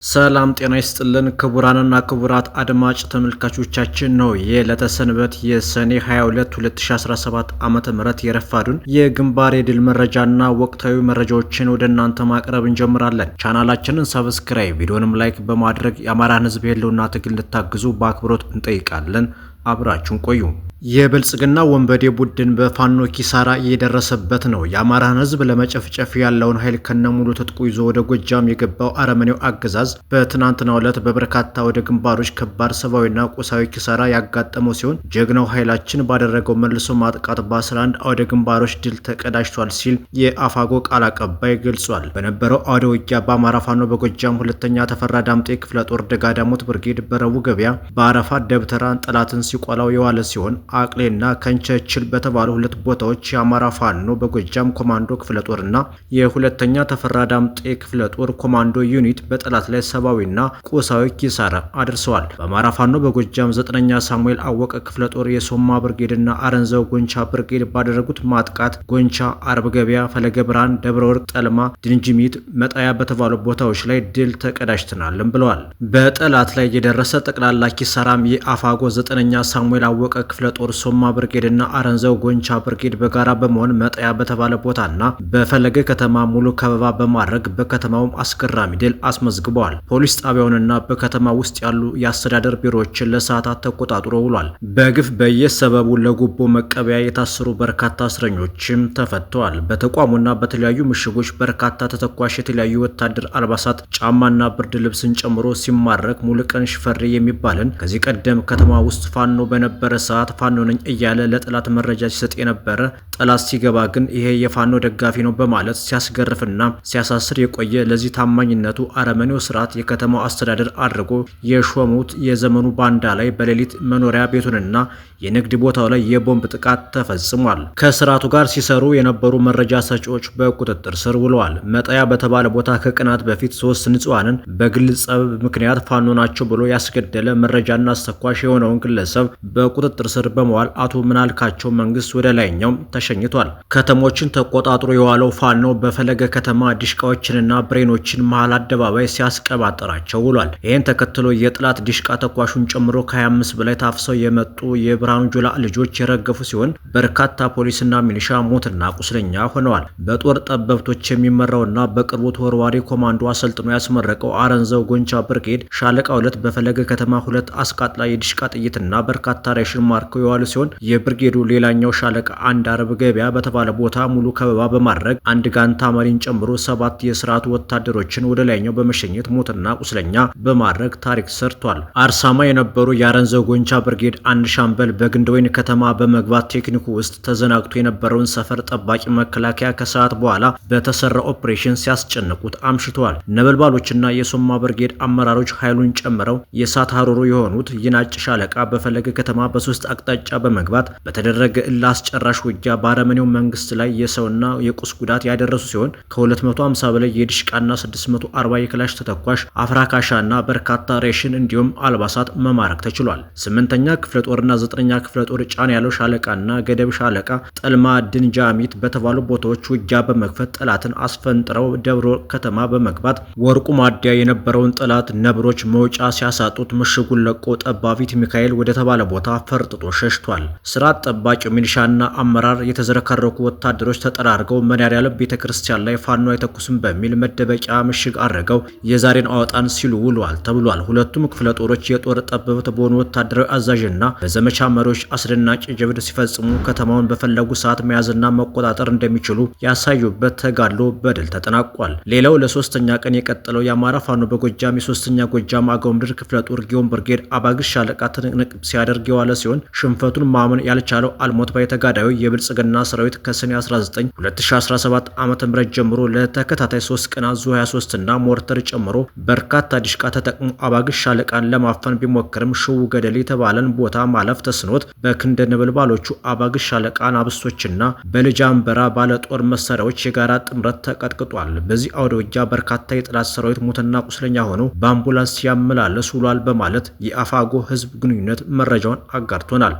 ሰላም ጤና ይስጥልን ክቡራንና ክቡራት አድማጭ ተመልካቾቻችን ነው። የለተሰንበት የሰኔ 22 2017 ዓመተ ምህረት የረፋዱን የግንባር የድል መረጃና ወቅታዊ መረጃዎችን ወደ እናንተ ማቅረብ እንጀምራለን። ቻናላችንን ሰብስክራይብ፣ ቪዲዮንም ላይክ በማድረግ የአማራን ሕዝብ የህልውና ትግል እንድታግዙ በአክብሮት እንጠይቃለን። አብራችሁን ቆዩ። የብልጽግና ወንበዴ ቡድን በፋኖ ኪሳራ እየደረሰበት ነው። የአማራን ህዝብ ለመጨፍጨፍ ያለውን ኃይል ከነሙሉ ትጥቁ ይዞ ወደ ጎጃም የገባው አረመኔው አገዛዝ በትናንትናው ዕለት በበርካታ ወደ ግንባሮች ከባድ ሰብአዊና ቁሳዊ ኪሳራ ያጋጠመው ሲሆን ጀግናው ኃይላችን ባደረገው መልሶ ማጥቃት በ11 አውደ ግንባሮች ድል ተቀዳጅቷል ሲል የአፋጎ ቃል አቀባይ ገልጿል። በነበረው አውደ ውጊያ በአማራ ፋኖ በጎጃም ሁለተኛ ተፈራ ዳምጤ ክፍለ ጦር ደጋዳሞት ብርጌድ በረቡ ገበያ በአረፋ ደብተራን ጠላትን ሲቆላው የዋለ ሲሆን አቅሌና ከንቸችል በተባሉ ሁለት ቦታዎች የአማራ ፋኖ በጎጃም ኮማንዶ ክፍለ ጦርና የሁለተኛ ተፈራ ዳምጤ ክፍለ ጦር ኮማንዶ ዩኒት በጠላት ላይ ሰብአዊና ቁሳዊ ኪሳራ አድርሰዋል። በአማራ ፋኖ በጎጃም 9ኛ ሳሙኤል አወቀ ክፍለ ጦር የሶማ ብርጌድና አረንዘው ጎንቻ ብርጌድ ባደረጉት ማጥቃት ጎንቻ፣ አርብ ገበያ፣ ፈለገ ብርሃን፣ ደብረ ወርቅ፣ ጠልማ፣ ድንጅሚት፣ መጣያ በተባሉ ቦታዎች ላይ ድል ተቀዳጅተናልም ብለዋል። በጠላት ላይ የደረሰ ጠቅላላ ኪሳራም የአፋጎ 9ኛ ሳሙኤል አወቀ ክፍለ ጦር ሶማ ብርጌድና አረንዘው ጎንቻ ብርጌድ በጋራ በመሆን መጣያ በተባለ ቦታና በፈለገ ከተማ ሙሉ ከበባ በማድረግ በከተማውም አስገራሚ ድል አስመዝግበዋል። ፖሊስ ጣቢያውንና በከተማ ውስጥ ያሉ የአስተዳደር ቢሮዎችን ለሰዓታት ተቆጣጥሮ ውሏል። በግፍ በየሰበቡ ለጉቦ መቀበያ የታሰሩ በርካታ እስረኞችም ተፈተዋል። በተቋሙና በተለያዩ ምሽጎች በርካታ ተተኳሽ የተለያዩ ወታደር አልባሳት፣ ጫማና ብርድ ልብስን ጨምሮ ሲማረክ ሙሉቀን ሽፈሪ የሚባልን ከዚህ ቀደም ከተማ ውስጥ ፋኖ በነበረ ሰዓት ፋኖ ነኝ እያለ ለጠላት መረጃ ሲሰጥ የነበረ ጠላት ሲገባ ግን ይሄ የፋኖ ደጋፊ ነው በማለት ሲያስገርፍና ሲያሳስር የቆየ ለዚህ ታማኝነቱ አረመኔው ስርዓት የከተማው አስተዳደር አድርጎ የሾሙት የዘመኑ ባንዳ ላይ በሌሊት መኖሪያ ቤቱንና የንግድ ቦታው ላይ የቦምብ ጥቃት ተፈጽሟል። ከስርዓቱ ጋር ሲሰሩ የነበሩ መረጃ ሰጪዎች በቁጥጥር ስር ውለዋል። መጣያ በተባለ ቦታ ከቀናት በፊት 3 ንጹሃንን በግል ጸብ ምክንያት ፋኖ ናቸው ብሎ ያስገደለ መረጃና አስተኳሽ የሆነውን ግለሰብ በቁጥጥር ስር በመዋል አቶ ምናልካቸው መንግስት ወደ ላይኛው ተሸኝቷል። ከተሞችን ተቆጣጥሮ የዋለው ፋኖ በፈለገ ከተማ ዲሽቃዎችንና ብሬኖችን መሃል አደባባይ ሲያስቀባጠራቸው ውሏል። ይህን ተከትሎ የጥላት ዲሽቃ ተኳሹን ጨምሮ ከ25 በላይ ታፍሰው የመጡ የብርሃኑ ጁላ ልጆች የረገፉ ሲሆን በርካታ ፖሊስና ሚሊሻ ሞትና ቁስለኛ ሆነዋል። በጦር ጠበብቶች የሚመራውና በቅርቡ ተወርዋሪ ኮማንዶ አሰልጥኖ ያስመረቀው አረንዘው ጎንቻ ብርጌድ ሻለቃ 2 በፈለገ ከተማ 2 አስቃጥላ የዲሽቃ ጥይትና በርካታ ሬሽን ማርከው የዋሉ ሲሆን የብርጌዱ ሌላኛው ሻለቃ አንድ አረብ ገበያ በተባለ ቦታ ሙሉ ከበባ በማድረግ አንድ ጋንታ መሪን ጨምሮ 7 የስርዓቱ ወታደሮችን ወደ ላይኛው በመሸኘት ሞትና ቁስለኛ በማድረግ ታሪክ ሰርቷል። አርሳማ የነበሩ የአረንዘው ጎንቻ ብርጌድ አንድ ሻምበል በግንደወይን ከተማ በመግባት ቴክኒኩ ውስጥ ተዘናግቶ የነበረውን ሰፈር ጠባቂ መከላከያ ከሰዓት በኋላ በተሰራ ኦፕሬሽን ሲያስጨንቁት አምሽተዋል። ነበልባሎችና የሶማ ብርጌድ አመራሮች ኃይሉን ጨምረው የሳት ሀሩሩ የሆኑት ይናጭ ሻለቃ በፈለገ ከተማ በ3 አቅጣጫ በመግባት በተደረገ አስጨራሽ ውጊያ በአረመኔው መንግስት ላይ የሰውና የቁስ ጉዳት ያደረሱ ሲሆን ከ250 በላይ የዲሽቃና 640 የክላሽ ተተኳሽ አፍራካሻና በርካታ ሬሽን እንዲሁም አልባሳት መማረክ ተችሏል። 8ኛ ክፍለ ጦርና 9ኛ ክፍለ ጦር ጫን ያለው ሻለቃና ገደብ ሻለቃ ጠልማ ድንጃሚት በተባሉ ቦታዎች ውጊያ በመክፈት ጠላትን አስፈንጥረው ደብረ ከተማ በመግባት ወርቁ ማዲያ የነበረውን ጠላት ነብሮች መውጫ ሲያሳጡት ምሽጉን ለቆ ጠባቢት ሚካኤል ወደ ተባለ ቦታ ፈርጥጦ ሸሽቷል። ስርዓት ጠባቂው ሚሊሻና አመራር የተዘረከረኩ ወታደሮች ተጠራርገው መድኃኔዓለም ቤተክርስቲያን ላይ ፋኖ አይተኩስም በሚል መደበቂያ ምሽግ አድርገው የዛሬን አወጣን ሲሉ ውለዋል ተብሏል። ሁለቱም ክፍለ ጦሮች የጦር ጠበብት በሆኑ ወታደራዊ አዛዥና በዘመቻ መሪዎች አስደናቂ ጀብድ ሲፈጽሙ ከተማውን በፈለጉ ሰዓት መያዝና መቆጣጠር እንደሚችሉ ያሳዩበት ተጋድሎ በድል ተጠናቋል። ሌላው ለ3ኛ ቀን የቀጠለው የአማራ ፋኖ በጎጃም የ3ኛ ጎጃም አገው ምድር ክፍለ ጦር ጊዮን ብርጌድ አባግሽ ሻለቃ ትንቅንቅ ሲያደርግ የዋለ ሲሆን ሽንፈቱን ማመን ያልቻለው አልሞት ባይ ተጋዳዩ የብልጽግና ሰራዊት ከሰኔ 19 2017 ዓ.ም ጀምሮ ለተከታታይ 3 ቀናት ዙ 23 እና ሞርተር ጨምሮ በርካታ ዲሽቃ ተጠቅሞ አባግሽ ሻለቃን ለማፈን ቢሞክርም ሽው ገደል የተባለን ቦታ ማለፍ ተስኖት በክንደ ነበልባሎቹ አባግሽ ሻለቃን አብስቶችና በልጅ አንበራ ባለ ጦር መሳሪያዎች የጋራ ጥምረት ተቀጥቅጧል። በዚህ አውደ ውጊያ በርካታ የጠላት ሰራዊት ሞትና ቁስለኛ ሆነው በአምቡላንስ ሲያመላለስ ውሏል በማለት የአፋጎ ህዝብ ግንኙነት መረጃውን አጋርቶናል።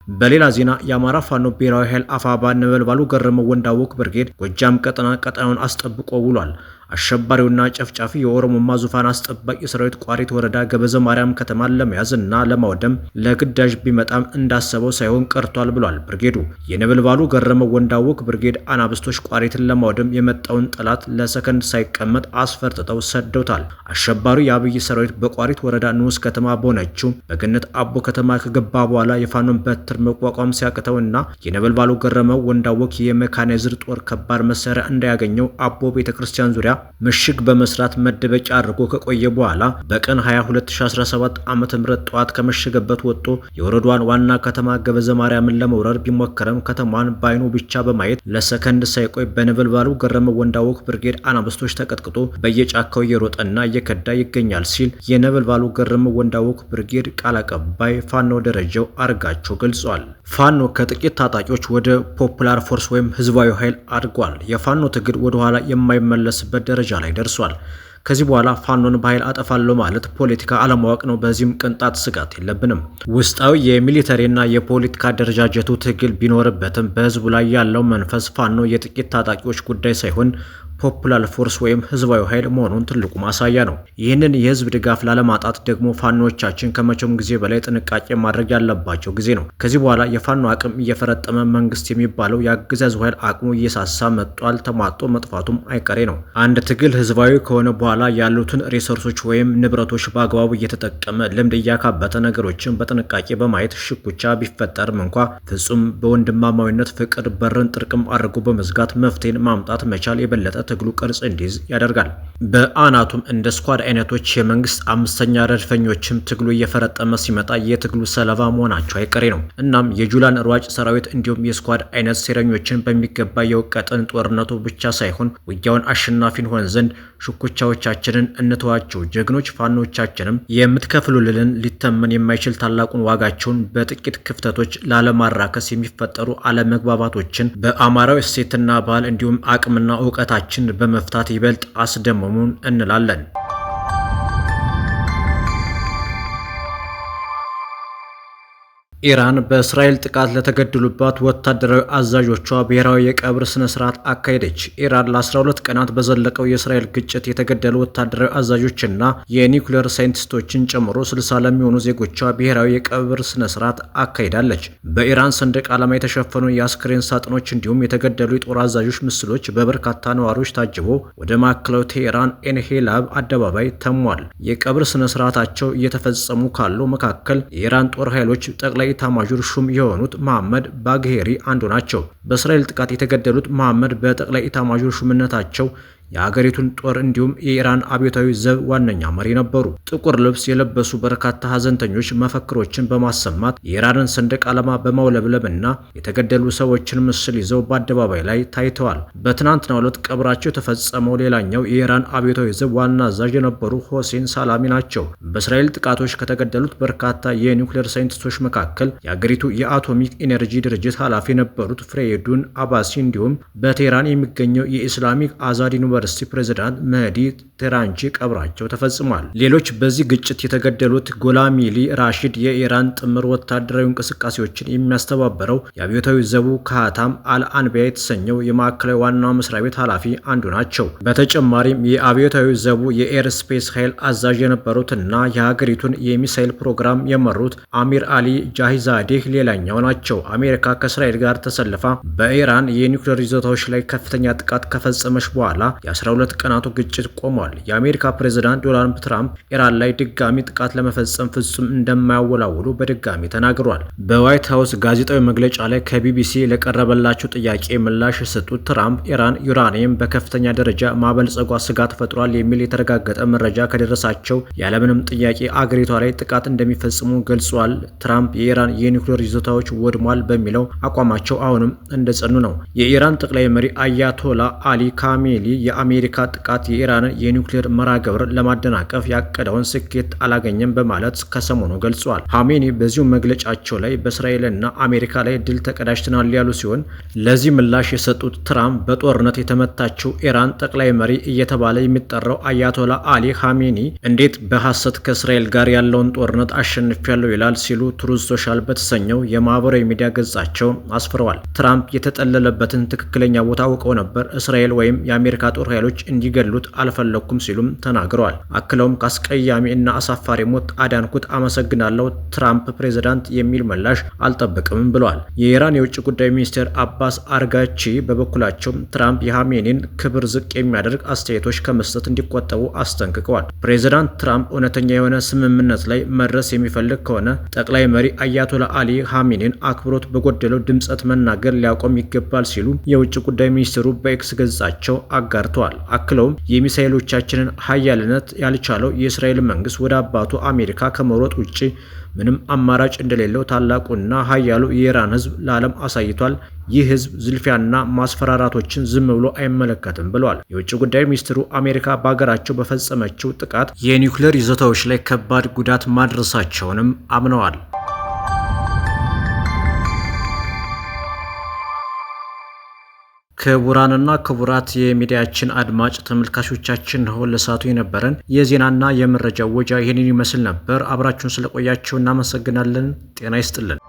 በሌላ ዜና የአማራ ፋኖ ብሔራዊ ኃይል አፋባ ነበልባሉ ገረመው ወንዳወቅ ብርጌድ ጎጃም ቀጠናውን አስጠብቆ ውሏል። አሸባሪውና ጨፍጫፊ የኦሮሞማ ዙፋን አስጠባቂ ሰራዊት ቋሪት ወረዳ ገበዘ ማርያም ከተማን ለመያዝ እና ለማውደም ለግዳጅ ቢመጣም እንዳሰበው ሳይሆን ቀርቷል ብሏል ብርጌዱ። የነበልባሉ ገረመው ወንዳወቅ ብርጌድ አናብስቶች ቋሪትን ለማውደም የመጣውን ጠላት ለሰከንድ ሳይቀመጥ አስፈርጥጠው ሰደውታል። አሸባሪው የአብይ ሰራዊት በቋሪት ወረዳ ንዑስ ከተማ በሆነችው በገነት አቦ ከተማ ከገባ በኋላ የፋኖን በትር መቋቋም ሲያቅተው እና የነበልባሉ ገረመው ወንዳወቅ የሜካናይዝድ ጦር ከባድ መሳሪያ እንዳያገኘው አቦ ቤተክርስቲያን ዙሪያ ምሽግ በመስራት መደበቂያ አድርጎ ከቆየ በኋላ በቀን 22 2017 ዓ.ም ጠዋት ከመሸገበት ወጥቶ የወረዳዋን ዋና ከተማ ገበዘ ማርያምን ለመውረር ቢሞከረም ከተማዋን በአይኑ ብቻ በማየት ለሰከንድ ሳይቆይ በነበልባሉ ገረመው ወንዳወቅ ብርጌድ አናብስቶች ተቀጥቅጦ በየጫካው እየሮጠና እየከዳ ይገኛል ሲል የነበልባሉ ገረመው ወንዳወቅ ብርጌድ ቃል አቀባይ ፋኖ ደረጃው አርጋቸው ገልጿል። ፋኖ ከጥቂት ታጣቂዎች ወደ ፖፑላር ፎርስ ወይም ህዝባዊ ኃይል አድጓል። የፋኖ ትግል ወደ ኋላ የማይመለስበት ደረጃ ላይ ደርሷል። ከዚህ በኋላ ፋኖን በኃይል አጠፋለሁ ማለት ፖለቲካ አለማወቅ ነው። በዚህም ቅንጣት ስጋት የለብንም። ውስጣዊ የሚሊተሪና የፖለቲካ አደረጃጀቱ ትግል ቢኖርበትም በህዝቡ ላይ ያለው መንፈስ ፋኖ የጥቂት ታጣቂዎች ጉዳይ ሳይሆን ፖፑላር ፎርስ ወይም ህዝባዊ ኃይል መሆኑን ትልቁ ማሳያ ነው። ይህንን የህዝብ ድጋፍ ላለማጣት ደግሞ ፋኖቻችን ከመቼውም ጊዜ በላይ ጥንቃቄ ማድረግ ያለባቸው ጊዜ ነው። ከዚህ በኋላ የፋኖ አቅም እየፈረጠመ መንግስት የሚባለው የአገዛዙ ኃይል አቅሙ እየሳሳ መጥቷል። ተሟጦ መጥፋቱም አይቀሬ ነው። አንድ ትግል ህዝባዊ ከሆነ በኋላ ያሉትን ሪሶርሶች ወይም ንብረቶች በአግባቡ እየተጠቀመ ልምድ እያካበተ ነገሮችን በጥንቃቄ በማየት ሽኩቻ ቢፈጠርም እንኳ ፍጹም በወንድማማዊነት ፍቅር በርን ጥርቅም አድርጎ በመዝጋት መፍትሄን ማምጣት መቻል የበለጠ ትግሉ ቅርጽ እንዲይዝ ያደርጋል። በአናቱም እንደ ስኳድ አይነቶች የመንግስት አምስተኛ ረድፈኞችም ትግሉ እየፈረጠመ ሲመጣ የትግሉ ሰለባ መሆናቸው አይቀሬ ነው። እናም የጁላን ሯጭ ሰራዊት እንዲሁም የስኳድ አይነት ሴረኞችን በሚገባ የውቀጥን ጦርነቱ ብቻ ሳይሆን ውጊያውን አሸናፊ እንሆን ዘንድ ሽኩቻዎቻችንን እንተዋቸው። ጀግኖች ፋኖቻችንም የምትከፍሉልን ሊተመን የማይችል ታላቁን ዋጋቸውን በጥቂት ክፍተቶች ላለማራከስ የሚፈጠሩ አለመግባባቶችን በአማራዊ እሴትና ባህል እንዲሁም አቅምና እውቀታችን በመፍታት ይበልጥ አስደምሙን እንላለን። ኢራን በእስራኤል ጥቃት ለተገደሉባት ወታደራዊ አዛዦቿ ብሔራዊ የቀብር ስነ ስርዓት አካሄደች። ኢራን ለ12 ቀናት በዘለቀው የእስራኤል ግጭት የተገደሉ ወታደራዊ አዛዦችና የኒውክሌር ሳይንቲስቶችን ጨምሮ 60 ለሚሆኑ ዜጎቿ ብሔራዊ የቀብር ስነ ስርዓት አካሂዳለች። በኢራን ሰንደቅ ዓላማ የተሸፈኑ የአስክሬን ሳጥኖች እንዲሁም የተገደሉ የጦር አዛዦች ምስሎች በበርካታ ነዋሪዎች ታጅቦ ወደ ማዕከላዊ ቴሄራን ኤንሄላብ አደባባይ ተሟል። የቀብር ስነ ስርዓታቸው እየተፈጸሙ ካሉ መካከል የኢራን ጦር ኃይሎች ጠቅላይ ኤታማዦር ሹም የሆኑት መሐመድ ባግሄሪ አንዱ ናቸው። በእስራኤል ጥቃት የተገደሉት መሐመድ በጠቅላይ ኤታማዦር ሹምነታቸው የሀገሪቱን ጦር እንዲሁም የኢራን አብዮታዊ ዘብ ዋነኛ መሪ ነበሩ። ጥቁር ልብስ የለበሱ በርካታ ሀዘንተኞች መፈክሮችን በማሰማት የኢራንን ሰንደቅ ዓላማ በማውለብለብና የተገደሉ ሰዎችን ምስል ይዘው በአደባባይ ላይ ታይተዋል። በትናንትናው ዕለት ቀብራቸው የተፈጸመው ሌላኛው የኢራን አብዮታዊ ዘብ ዋና አዛዥ የነበሩ ሆሴን ሳላሚ ናቸው። በእስራኤል ጥቃቶች ከተገደሉት በርካታ የኒውክሌር ሳይንቲስቶች መካከል የአገሪቱ የአቶሚክ ኢነርጂ ድርጅት ኃላፊ የነበሩት ፍሬዱን አባሲ እንዲሁም በቴህራን የሚገኘው የኢስላሚክ አዛድ ዩኒቨርሲቲ ፕሬዝዳንት መህዲ ቴራንቺ ቀብራቸው ተፈጽሟል። ሌሎች በዚህ ግጭት የተገደሉት ጎላሚሊ ራሺድ የኢራን ጥምር ወታደራዊ እንቅስቃሴዎችን የሚያስተባበረው የአብዮታዊ ዘቡ ካህታም አልአንቢያ የተሰኘው የማዕከላዊ ዋና መስሪያ ቤት ኃላፊ አንዱ ናቸው። በተጨማሪም የአብዮታዊ ዘቡ የኤር ስፔስ ኃይል አዛዥ የነበሩትና የሀገሪቱን የሚሳይል ፕሮግራም የመሩት አሚር አሊ ጃሂዛዴህ ሌላኛው ናቸው። አሜሪካ ከእስራኤል ጋር ተሰልፋ በኢራን የኒውክሌር ይዞታዎች ላይ ከፍተኛ ጥቃት ከፈጸመች በኋላ የ12 ቀናቱ ግጭት ቆሟል። የአሜሪካ ፕሬዝዳንት ዶናልድ ትራምፕ ኢራን ላይ ድጋሚ ጥቃት ለመፈጸም ፍጹም እንደማያወላውሉ በድጋሚ ተናግሯል። በዋይት ሀውስ ጋዜጣዊ መግለጫ ላይ ከቢቢሲ ለቀረበላቸው ጥያቄ ምላሽ የሰጡት ትራምፕ ኢራን ዩራኒየም በከፍተኛ ደረጃ ማበልጸጓ ስጋት ፈጥሯል የሚል የተረጋገጠ መረጃ ከደረሳቸው ያለምንም ጥያቄ አገሪቷ ላይ ጥቃት እንደሚፈጽሙ ገልጿል። ትራምፕ የኢራን የኒውክሌር ይዞታዎች ወድሟል በሚለው አቋማቸው አሁንም እንደጸኑ ነው። የኢራን ጠቅላይ መሪ አያቶላ አሊ ካሜሊ የአሜሪካ ጥቃት የኢራንን የኒውክሌር መርሃ ግብር ለማደናቀፍ ያቀደውን ስኬት አላገኘም በማለት ከሰሞኑ ገልጿል። ኻሜኒ በዚሁ መግለጫቸው ላይ በእስራኤልና አሜሪካ ላይ ድል ተቀዳጅተናል ያሉ ሲሆን ለዚህ ምላሽ የሰጡት ትራምፕ በጦርነት የተመታችው ኢራን ጠቅላይ መሪ እየተባለ የሚጠራው አያቶላ አሊ ኻሜኒ እንዴት በሐሰት ከእስራኤል ጋር ያለውን ጦርነት አሸንፊያለሁ ይላል ሲሉ ትሩዝ ሶሻል በተሰኘው የማህበራዊ ሚዲያ ገጻቸው አስፍረዋል። ትራምፕ የተጠለለበትን ትክክለኛ ቦታ አውቀው ነበር፣ እስራኤል ወይም የአሜሪካ ጦር ኃይሎች እንዲገሉት አልፈለኩም ሲሉም ተናግረዋል። አክለውም ከአስቀያሚ እና አሳፋሪ ሞት አዳንኩት፣ አመሰግናለሁ፣ ትራምፕ ፕሬዝዳንት የሚል ምላሽ አልጠብቅም ብለዋል። የኢራን የውጭ ጉዳይ ሚኒስትር አባስ አርጋቺ በበኩላቸው ትራምፕ የኻሜኒን ክብር ዝቅ የሚያደርግ አስተያየቶች ከመስጠት እንዲቆጠቡ አስጠንቅቀዋል። ፕሬዝዳንት ትራምፕ እውነተኛ የሆነ ስምምነት ላይ መድረስ የሚፈልግ ከሆነ ጠቅላይ መሪ አያቶላ አሊ ኻሜኒን አክብሮት በጎደለው ድምጸት መናገር ሊያቆም ይገባል ሲሉ የውጭ ጉዳይ ሚኒስትሩ በኤክስ ገጻቸው አጋርተዋል። አክለውም የሚሳኤሎቻችንን ኃያልነት ያልቻለው የእስራኤል መንግስት ወደ አባቱ አሜሪካ ከመሮጥ ውጪ ምንም አማራጭ እንደሌለው ታላቁና ኃያሉ የኢራን ህዝብ ለዓለም አሳይቷል። ይህ ህዝብ ዝልፊያና ማስፈራራቶችን ዝም ብሎ አይመለከትም ብለዋል። የውጭ ጉዳይ ሚኒስትሩ አሜሪካ በሀገራቸው በፈጸመችው ጥቃት የኒውክሌር ይዞታዎች ላይ ከባድ ጉዳት ማድረሳቸውንም አምነዋል። ክቡራንና ክቡራት የሚዲያችን አድማጭ ተመልካቾቻችን ነው ለሰዓቱ የነበረን የዜናና የመረጃ ወጃ ይህንን ይመስል ነበር። አብራችሁን ስለቆያችሁ እናመሰግናለን። ጤና ይስጥልን።